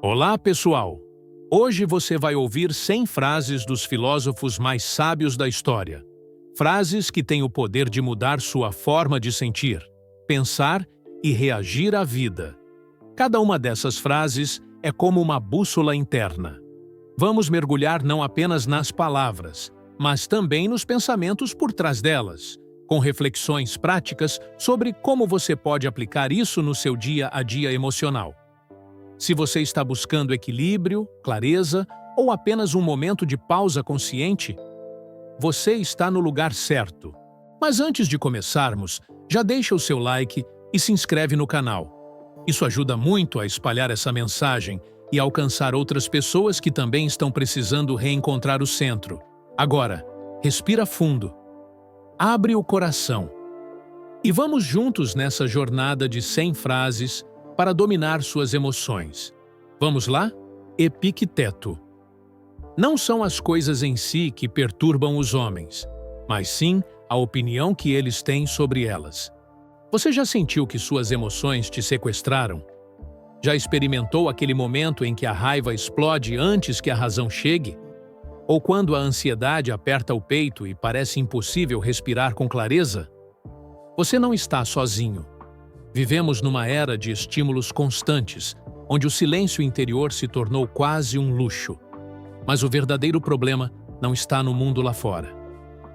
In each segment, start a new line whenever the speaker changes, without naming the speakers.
Olá, pessoal! Hoje você vai ouvir 100 frases dos filósofos mais sábios da história. Frases que têm o poder de mudar sua forma de sentir, pensar e reagir à vida. Cada uma dessas frases é como uma bússola interna. Vamos mergulhar não apenas nas palavras, mas também nos pensamentos por trás delas, com reflexões práticas sobre como você pode aplicar isso no seu dia a dia emocional. Se você está buscando equilíbrio, clareza ou apenas um momento de pausa consciente, você está no lugar certo. Mas antes de começarmos, já deixa o seu like e se inscreve no canal. Isso ajuda muito a espalhar essa mensagem e alcançar outras pessoas que também estão precisando reencontrar o centro. Agora, respira fundo. Abre o coração. E vamos juntos nessa jornada de 100 frases para dominar suas emoções. Vamos lá? Epicteto. Não são as coisas em si que perturbam os homens, mas sim a opinião que eles têm sobre elas. Você já sentiu que suas emoções te sequestraram? Já experimentou aquele momento em que a raiva explode antes que a razão chegue? Ou quando a ansiedade aperta o peito e parece impossível respirar com clareza? Você não está sozinho. Vivemos numa era de estímulos constantes, onde o silêncio interior se tornou quase um luxo. Mas o verdadeiro problema não está no mundo lá fora.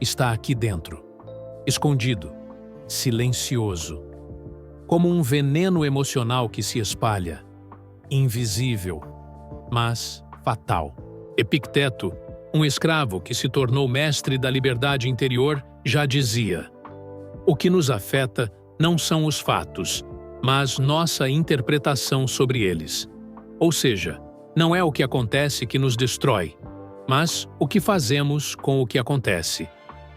Está aqui dentro, escondido, silencioso. Como um veneno emocional que se espalha, invisível, mas fatal. Epicteto, um escravo que se tornou mestre da liberdade interior, já dizia: o que nos afeta não são os fatos, mas nossa interpretação sobre eles. Ou seja, não é o que acontece que nos destrói, mas o que fazemos com o que acontece.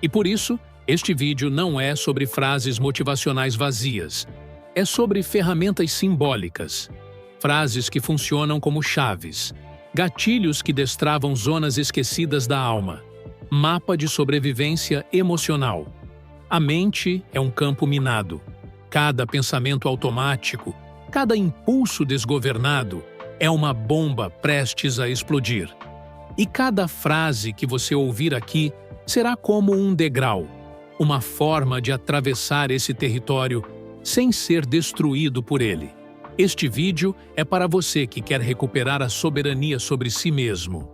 E por isso, este vídeo não é sobre frases motivacionais vazias, é sobre ferramentas simbólicas, frases que funcionam como chaves, gatilhos que destravam zonas esquecidas da alma, mapa de sobrevivência emocional. A mente é um campo minado. Cada pensamento automático, cada impulso desgovernado é uma bomba prestes a explodir. E cada frase que você ouvir aqui será como um degrau, uma forma de atravessar esse território sem ser destruído por ele. Este vídeo é para você que quer recuperar a soberania sobre si mesmo.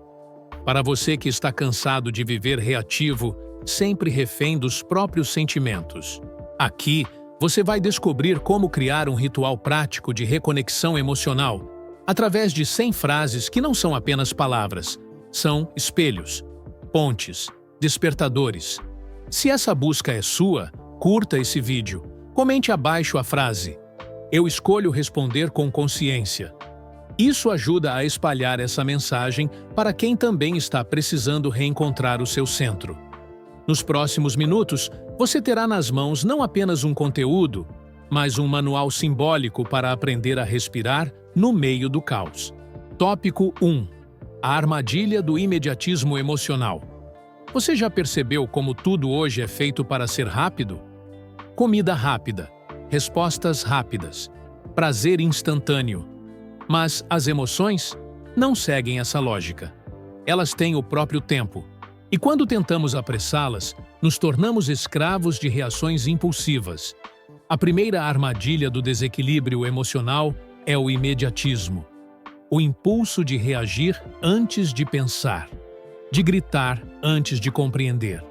Para você que está cansado de viver reativo, sempre refém dos próprios sentimentos. Aqui, você vai descobrir como criar um ritual prático de reconexão emocional através de 100 frases que não são apenas palavras, são espelhos, pontes, despertadores. Se essa busca é sua, curta esse vídeo, comente abaixo a frase: eu escolho responder com consciência. Isso ajuda a espalhar essa mensagem para quem também está precisando reencontrar o seu centro. Nos próximos minutos, você terá nas mãos não apenas um conteúdo, mas um manual simbólico para aprender a respirar no meio do caos. Tópico 1. A armadilha do imediatismo emocional. Você já percebeu como tudo hoje é feito para ser rápido? Comida rápida, respostas rápidas, prazer instantâneo. Mas as emoções não seguem essa lógica. Elas têm o próprio tempo. E quando tentamos apressá-las, nos tornamos escravos de reações impulsivas. A primeira armadilha do desequilíbrio emocional é o imediatismo. O impulso de reagir antes de pensar, de gritar antes de compreender,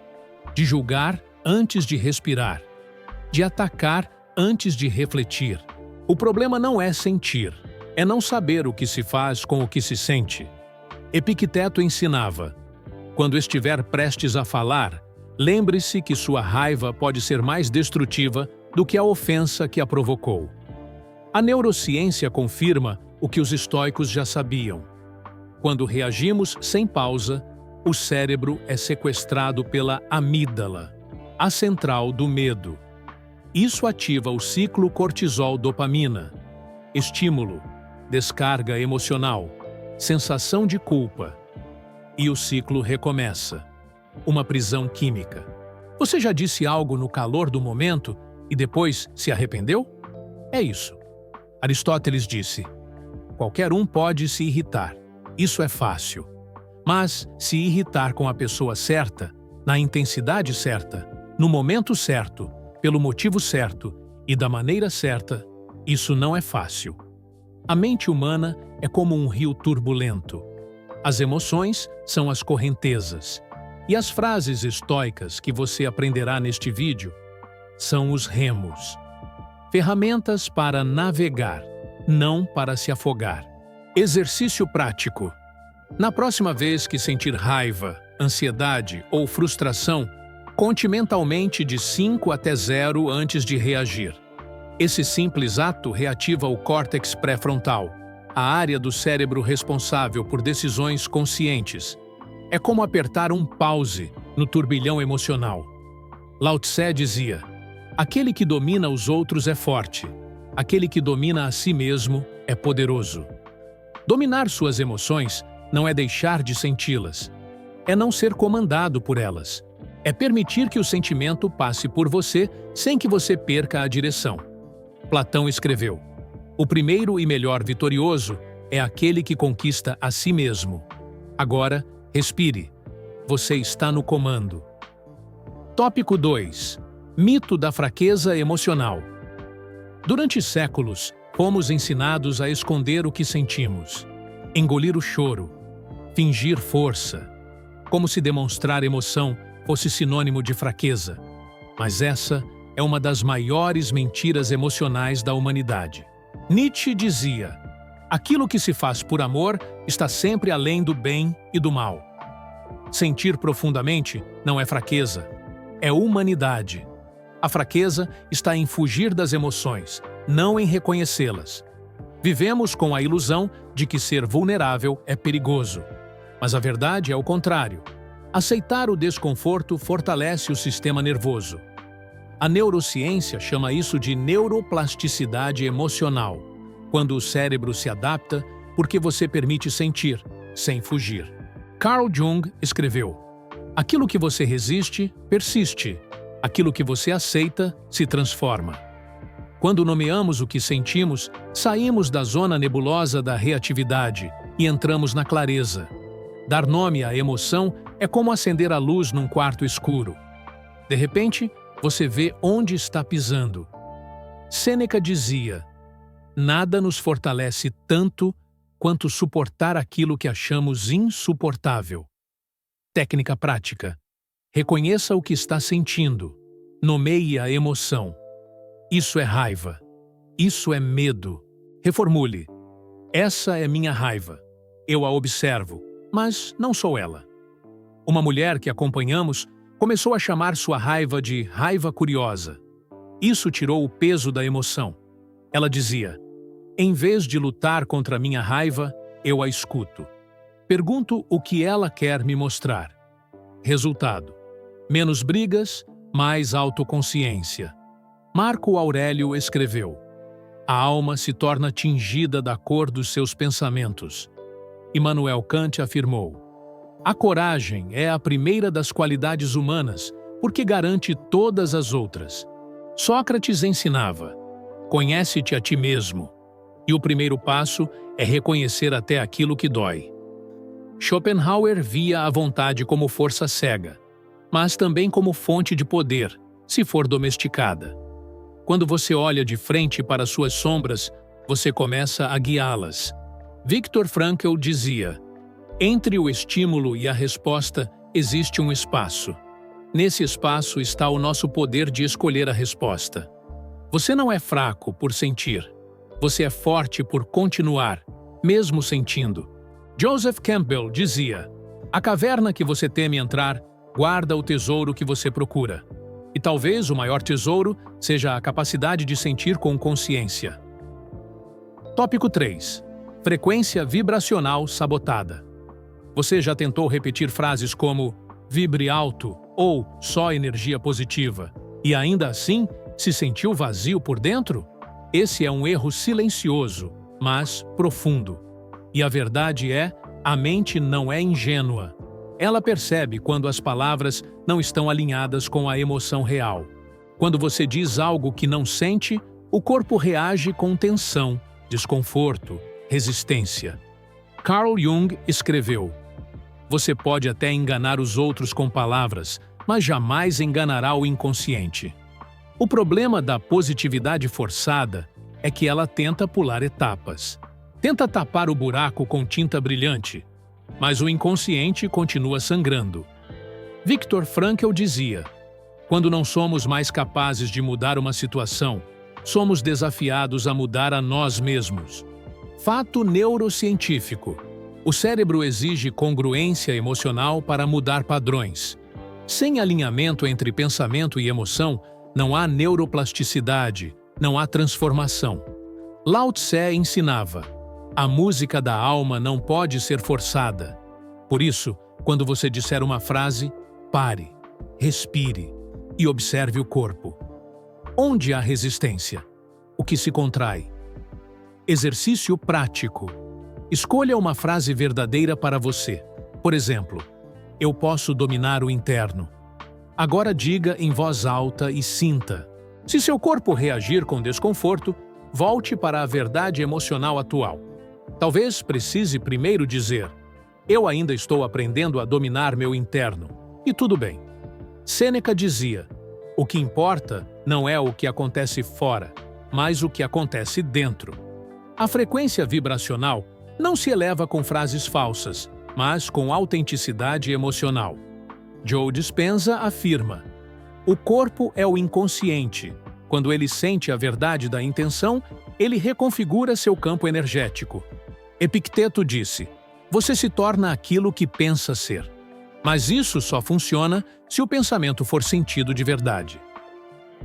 de julgar antes de respirar, de atacar antes de refletir. O problema não é sentir, é não saber o que se faz com o que se sente. Epicteto ensinava: quando estiver prestes a falar, lembre-se que sua raiva pode ser mais destrutiva do que a ofensa que a provocou. A neurociência confirma o que os estoicos já sabiam. Quando reagimos sem pausa, o cérebro é sequestrado pela amígdala, a central do medo. Isso ativa o ciclo cortisol-dopamina, estímulo, descarga emocional, sensação de culpa. E o ciclo recomeça. Uma prisão química. Você já disse algo no calor do momento e depois se arrependeu? É isso. Aristóteles disse: qualquer um pode se irritar. Isso é fácil. Mas se irritar com a pessoa certa, na intensidade certa, no momento certo, pelo motivo certo e da maneira certa, isso não é fácil. A mente humana é como um rio turbulento. As emoções são as correntezas. E as frases estoicas que você aprenderá neste vídeo são os remos. Ferramentas para navegar, não para se afogar. Exercício prático. Na próxima vez que sentir raiva, ansiedade ou frustração, conte mentalmente de 5 até 0 antes de reagir. Esse simples ato reativa o córtex pré-frontal, a área do cérebro responsável por decisões conscientes. É como apertar um pause no turbilhão emocional. Lao Tse dizia: aquele que domina os outros é forte, aquele que domina a si mesmo é poderoso. Dominar suas emoções não é deixar de senti-las, é não ser comandado por elas, é permitir que o sentimento passe por você sem que você perca a direção. Platão escreveu: o primeiro e melhor vitorioso é aquele que conquista a si mesmo. Agora, respire. Você está no comando. Tópico 2. Mito da fraqueza emocional. Durante séculos, fomos ensinados a esconder o que sentimos, engolir o choro, fingir força, como se demonstrar emoção fosse sinônimo de fraqueza. Mas essa é uma das maiores mentiras emocionais da humanidade. Nietzsche dizia: aquilo que se faz por amor está sempre além do bem e do mal. Sentir profundamente não é fraqueza, é humanidade. A fraqueza está em fugir das emoções, não em reconhecê-las. Vivemos com a ilusão de que ser vulnerável é perigoso. Mas a verdade é o contrário. Aceitar o desconforto fortalece o sistema nervoso. A neurociência chama isso de neuroplasticidade emocional, quando o cérebro se adapta porque você permite sentir, sem fugir. Carl Jung escreveu: aquilo que você resiste, persiste. Aquilo que você aceita, se transforma. Quando nomeamos o que sentimos, saímos da zona nebulosa da reatividade e entramos na clareza. Dar nome à emoção é como acender a luz num quarto escuro. De repente, você vê onde está pisando. Sêneca dizia: nada nos fortalece tanto quanto suportar aquilo que achamos insuportável. Técnica prática. Reconheça o que está sentindo. Nomeie a emoção. Isso é raiva. Isso é medo. Reformule. Essa é minha raiva. Eu a observo, mas não sou ela. Uma mulher que acompanhamos começou a chamar sua raiva de raiva curiosa. Isso tirou o peso da emoção. Ela dizia: em vez de lutar contra minha raiva, eu a escuto. Pergunto o que ela quer me mostrar. Resultado: menos brigas, mais autoconsciência. Marco Aurélio escreveu: a alma se torna tingida da cor dos seus pensamentos. Immanuel Kant afirmou: a coragem é a primeira das qualidades humanas, porque garante todas as outras. Sócrates ensinava: conhece-te a ti mesmo. E o primeiro passo é reconhecer até aquilo que dói. Schopenhauer via a vontade como força cega, mas também como fonte de poder, se for domesticada. Quando você olha de frente para suas sombras, você começa a guiá-las. Viktor Frankl dizia: entre o estímulo e a resposta existe um espaço. Nesse espaço está o nosso poder de escolher a resposta. Você não é fraco por sentir. Você é forte por continuar, mesmo sentindo. Joseph Campbell dizia: a caverna que você teme entrar guarda o tesouro que você procura. E talvez o maior tesouro seja a capacidade de sentir com consciência. Tópico 3. Frequência vibracional sabotada. Você já tentou repetir frases como vibre alto ou só energia positiva e ainda assim se sentiu vazio por dentro? Esse é um erro silencioso, mas profundo. E a verdade é, a mente não é ingênua. Ela percebe quando as palavras não estão alinhadas com a emoção real. Quando você diz algo que não sente, o corpo reage com tensão, desconforto, resistência. Carl Jung escreveu: "Você pode até enganar os outros com palavras, mas jamais enganará o inconsciente." O problema da positividade forçada é que ela tenta pular etapas. Tenta tapar o buraco com tinta brilhante, mas o inconsciente continua sangrando. Viktor Frankl dizia: "Quando não somos mais capazes de mudar uma situação, somos desafiados a mudar a nós mesmos." Fato neurocientífico: o cérebro exige congruência emocional para mudar padrões. Sem alinhamento entre pensamento e emoção, não há neuroplasticidade, não há transformação. Lao Tse ensinava: "A música da alma não pode ser forçada." Por isso, quando você disser uma frase, pare, respire e observe o corpo. Onde há resistência? O que se contrai? Exercício prático. Escolha uma frase verdadeira para você. Por exemplo, "Eu posso dominar o interno." Agora diga em voz alta e sinta. Se seu corpo reagir com desconforto, volte para a verdade emocional atual. Talvez precise primeiro dizer: "Eu ainda estou aprendendo a dominar meu interno." E tudo bem. Sêneca dizia: "O que importa não é o que acontece fora, mas o que acontece dentro." A frequência vibracional não se eleva com frases falsas, mas com autenticidade emocional. Joe Dispenza afirma: "O corpo é o inconsciente. Quando ele sente a verdade da intenção, ele reconfigura seu campo energético." Epicteto disse: "Você se torna aquilo que pensa ser." Mas isso só funciona se o pensamento for sentido de verdade.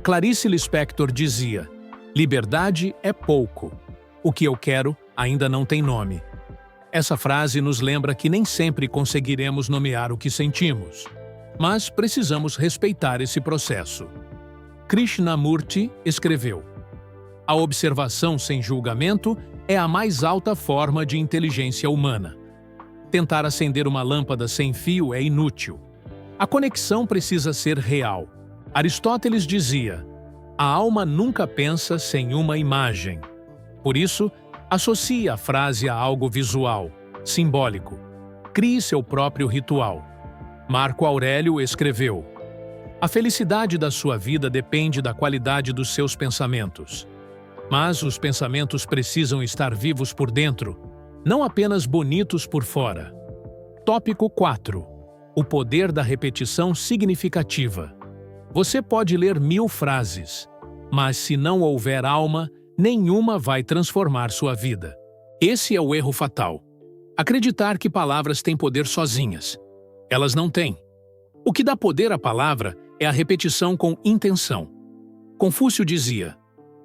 Clarice Lispector dizia: "Liberdade é pouco. O que eu quero ainda não tem nome." Essa frase nos lembra que nem sempre conseguiremos nomear o que sentimos, mas precisamos respeitar esse processo. Krishnamurti escreveu: "A observação sem julgamento é a mais alta forma de inteligência humana. Tentar acender uma lâmpada sem fio é inútil. A conexão precisa ser real." Aristóteles dizia: "A alma nunca pensa sem uma imagem." Por isso, associe a frase a algo visual, simbólico. Crie seu próprio ritual. Marco Aurélio escreveu: "A felicidade da sua vida depende da qualidade dos seus pensamentos. Mas os pensamentos precisam estar vivos por dentro, não apenas bonitos por fora." Tópico 4. O poder da repetição significativa. Você pode ler 1000 frases, mas se não houver alma, nenhuma vai transformar sua vida. Esse é o erro fatal. Acreditar que palavras têm poder sozinhas. Elas não têm. O que dá poder à palavra é a repetição com intenção. Confúcio dizia: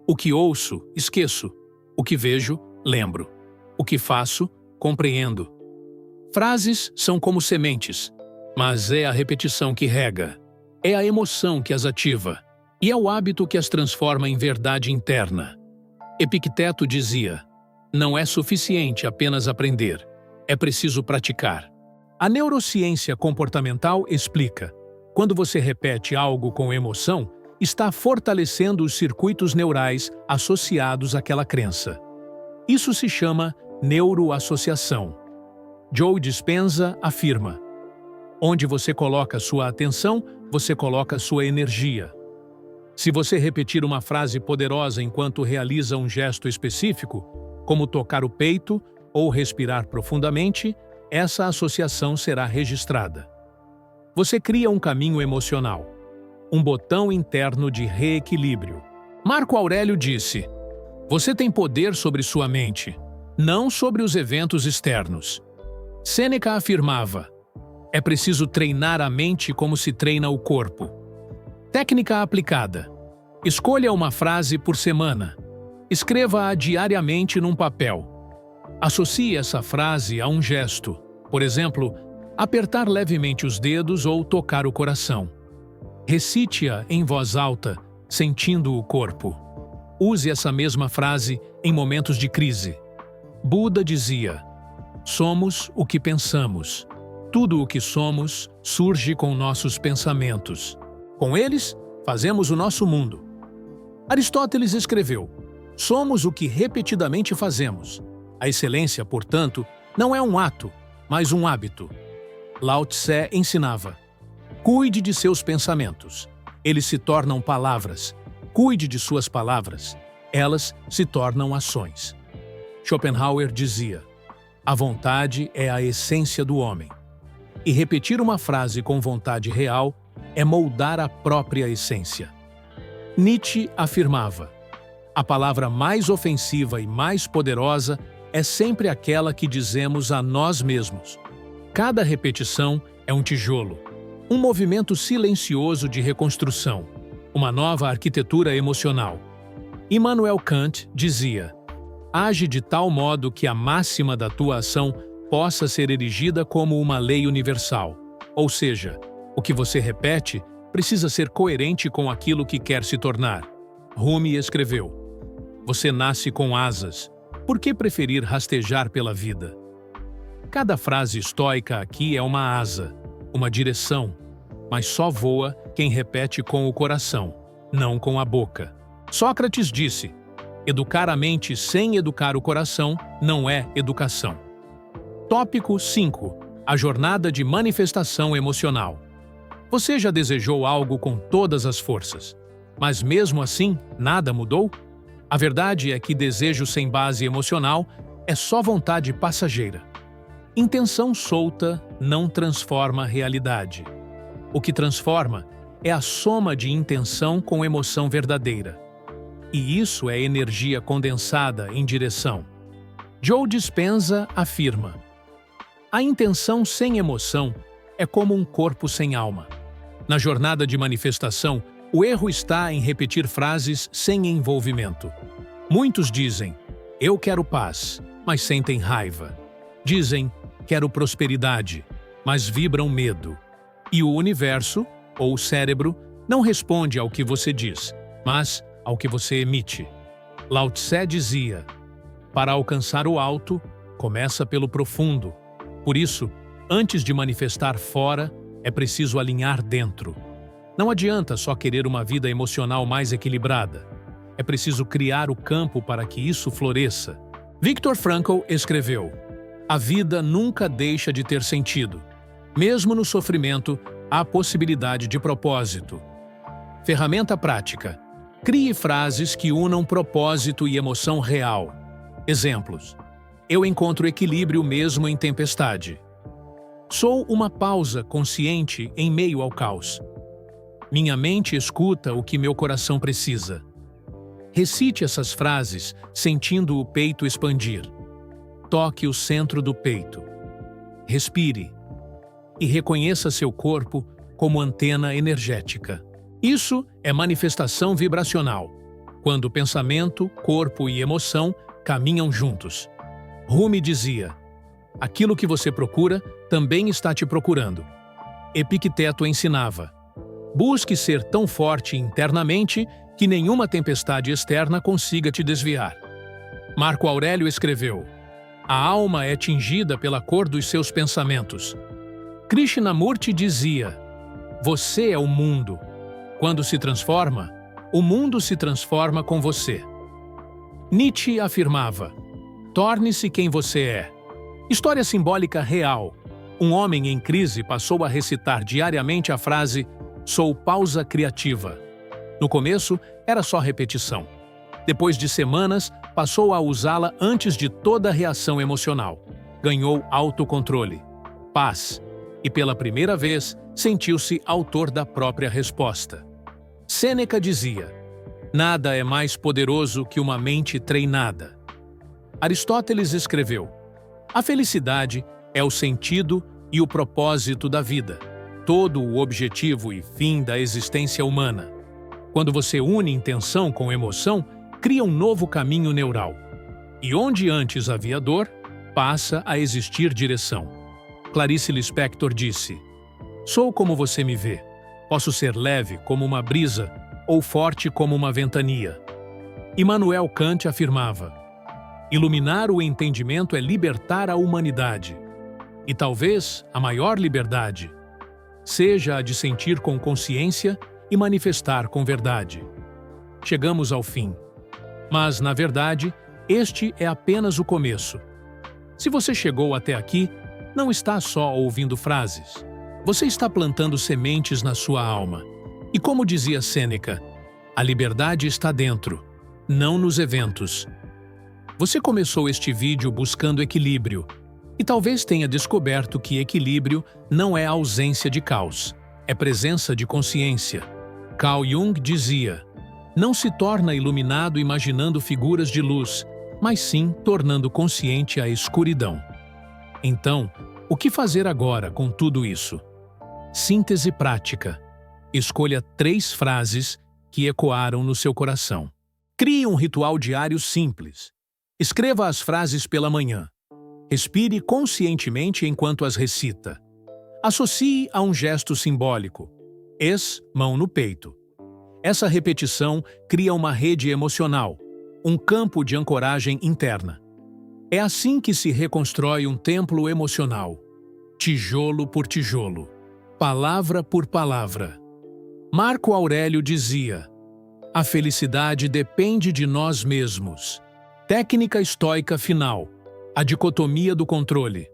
"O que ouço, esqueço. O que vejo, lembro. O que faço, compreendo." Frases são como sementes, mas é a repetição que rega. É a emoção que as ativa. E é o hábito que as transforma em verdade interna. Epicteto dizia: "Não é suficiente apenas aprender. É preciso praticar." A neurociência comportamental explica: quando você repete algo com emoção, está fortalecendo os circuitos neurais associados àquela crença. Isso se chama neuroassociação. Joe Dispenza afirma: "Onde você coloca sua atenção, você coloca sua energia." Se você repetir uma frase poderosa enquanto realiza um gesto específico, como tocar o peito ou respirar profundamente, essa associação será registrada. Você cria um caminho emocional, um botão interno de reequilíbrio. Marco Aurélio disse: "Você tem poder sobre sua mente, não sobre os eventos externos." Sêneca afirmava: "É preciso treinar a mente como se treina o corpo." Técnica aplicada: escolha uma frase por semana. Escreva-a diariamente num papel. Associe essa frase a um gesto, por exemplo, apertar levemente os dedos ou tocar o coração. Recite-a em voz alta, sentindo o corpo. Use essa mesma frase em momentos de crise. Buda dizia: "Somos o que pensamos. Tudo o que somos surge com nossos pensamentos. Com eles, fazemos o nosso mundo." Aristóteles escreveu: "Somos o que repetidamente fazemos. A excelência, portanto, não é um ato, mas um hábito. Lao Tse ensinava: cuide de seus pensamentos. Eles se tornam palavras. Cuide de suas palavras. Elas se tornam ações. Schopenhauer dizia: a vontade é a essência do homem. E repetir uma frase com vontade real é moldar a própria essência. Nietzsche afirmava: a palavra mais ofensiva e mais poderosa é sempre aquela que dizemos a nós mesmos. Cada repetição é um tijolo, um movimento silencioso de reconstrução, uma nova arquitetura emocional. Immanuel Kant dizia: age de tal modo que a máxima da tua ação possa ser erigida como uma lei universal. Ou seja, o que você repete precisa ser coerente com aquilo que quer se tornar. Rumi escreveu: você nasce com asas. Por que preferir rastejar pela vida? Cada frase estoica aqui é uma asa, uma direção, mas só voa quem repete com o coração, não com a boca. Sócrates disse: educar a mente sem educar o coração não é educação. Tópico 5. A jornada de manifestação emocional. Você já desejou algo com todas as forças, mas mesmo assim nada mudou? A verdade é que desejo sem base emocional é só vontade passageira. Intenção solta não transforma realidade. O que transforma é a soma de intenção com emoção verdadeira. E isso é energia condensada em direção. Joe Dispenza afirma: a intenção sem emoção é como um corpo sem alma. Na jornada de manifestação, o erro está em repetir frases sem envolvimento. Muitos dizem: eu quero paz, mas sentem raiva. Dizem: quero prosperidade, mas vibram medo. E o universo, ou o cérebro, não responde ao que você diz, mas ao que você emite. Lao Tse dizia: para alcançar o alto, começa pelo profundo. Por isso, antes de manifestar fora, é preciso alinhar dentro. Não adianta só querer uma vida emocional mais equilibrada. É preciso criar o campo para que isso floresça. Viktor Frankl escreveu: a vida nunca deixa de ter sentido. Mesmo no sofrimento, há possibilidade de propósito. Ferramenta prática: crie frases que unam propósito e emoção real. Exemplos: eu encontro equilíbrio mesmo em tempestade. Sou uma pausa consciente em meio ao caos. Minha mente escuta o que meu coração precisa. Recite essas frases sentindo o peito expandir. Toque o centro do peito. Respire. E reconheça seu corpo como antena energética. Isso é manifestação vibracional, quando pensamento, corpo e emoção caminham juntos. Rumi dizia: aquilo que você procura também está te procurando. Epicteto ensinava: busque ser tão forte internamente que nenhuma tempestade externa consiga te desviar. Marco Aurélio escreveu: a alma é tingida pela cor dos seus pensamentos. Krishnamurti dizia: você é o mundo. Quando se transforma, o mundo se transforma com você. Nietzsche afirmava: torne-se quem você é. História simbólica real. Um homem em crise passou a recitar diariamente a frase: sou pausa criativa. No começo, era só repetição. Depois de semanas, passou a usá-la antes de toda reação emocional. Ganhou autocontrole, paz, e pela primeira vez, sentiu-se autor da própria resposta. Sêneca dizia: nada é mais poderoso que uma mente treinada. Aristóteles escreveu: a felicidade é o sentido e o propósito da vida, todo o objetivo e fim da existência humana. Quando você une intenção com emoção, cria um novo caminho neural. E onde antes havia dor, passa a existir direção. Clarice Lispector disse: sou como você me vê. Posso ser leve como uma brisa ou forte como uma ventania. Immanuel Kant afirmava: iluminar o entendimento é libertar a humanidade. E talvez a maior liberdade seja a de sentir com consciência e manifestar com verdade. Chegamos ao fim. Mas, na verdade, este é apenas o começo. Se você chegou até aqui, não está só ouvindo frases. Você está plantando sementes na sua alma. E como dizia Sêneca, a liberdade está dentro, não nos eventos. Você começou este vídeo buscando equilíbrio, e talvez tenha descoberto que equilíbrio não é ausência de caos, é presença de consciência. Carl Jung dizia: não se torna iluminado imaginando figuras de luz, mas sim tornando consciente a escuridão. Então, o que fazer agora com tudo isso? Síntese prática. Escolha 3 frases que ecoaram no seu coração. Crie um ritual diário simples. Escreva as frases pela manhã. Respire conscientemente enquanto as recita. Associe a um gesto simbólico. Mão no peito. Essa repetição cria uma rede emocional, um campo de ancoragem interna. É assim que se reconstrói um templo emocional, tijolo por tijolo, palavra por palavra. Marco Aurélio dizia: a felicidade depende de nós mesmos. Técnica estoica final, a dicotomia do controle.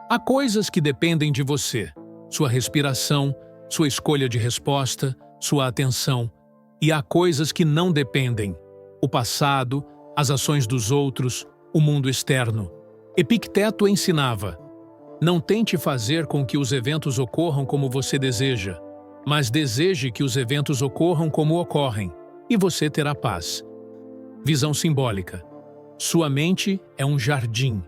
Há coisas que dependem de você, sua respiração, sua escolha de resposta, sua atenção, e há coisas que não dependem, o passado, as ações dos outros, o mundo externo. Epicteto ensinava: não tente fazer com que os eventos ocorram como você deseja, mas deseje que os eventos ocorram como ocorrem, e você terá paz. Visão simbólica. Sua mente é um jardim.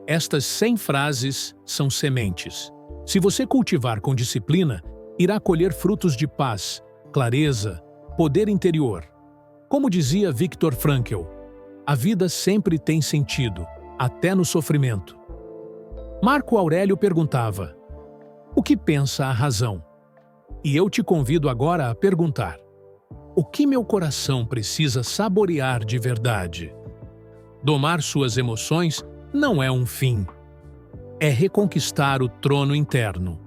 Estas 100 frases são sementes. Se você cultivar com disciplina, irá colher frutos de paz, clareza, poder interior. Como dizia Viktor Frankl, a vida sempre tem sentido, até no sofrimento. Marco Aurélio perguntava: o que pensa a razão? E eu te convido agora a perguntar: o que meu coração precisa saborear de verdade? Domar suas emoções não é um fim. É reconquistar o trono interno.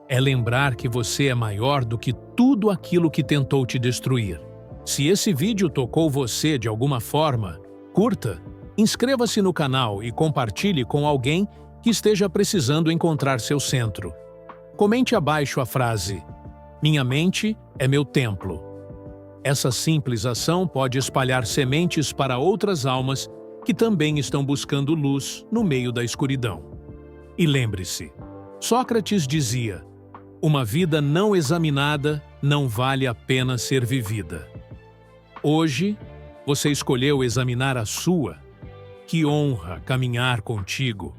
É lembrar que você é maior do que tudo aquilo que tentou te destruir. Se esse vídeo tocou você de alguma forma, curta, inscreva-se no canal e compartilhe com alguém que esteja precisando encontrar seu centro. Comente abaixo a frase: minha mente é meu templo. Essa simples ação pode espalhar sementes para outras almas que também estão buscando luz no meio da escuridão. E lembre-se, Sócrates dizia: uma vida não examinada não vale a pena ser vivida. Hoje, você escolheu examinar a sua. Que honra caminhar contigo.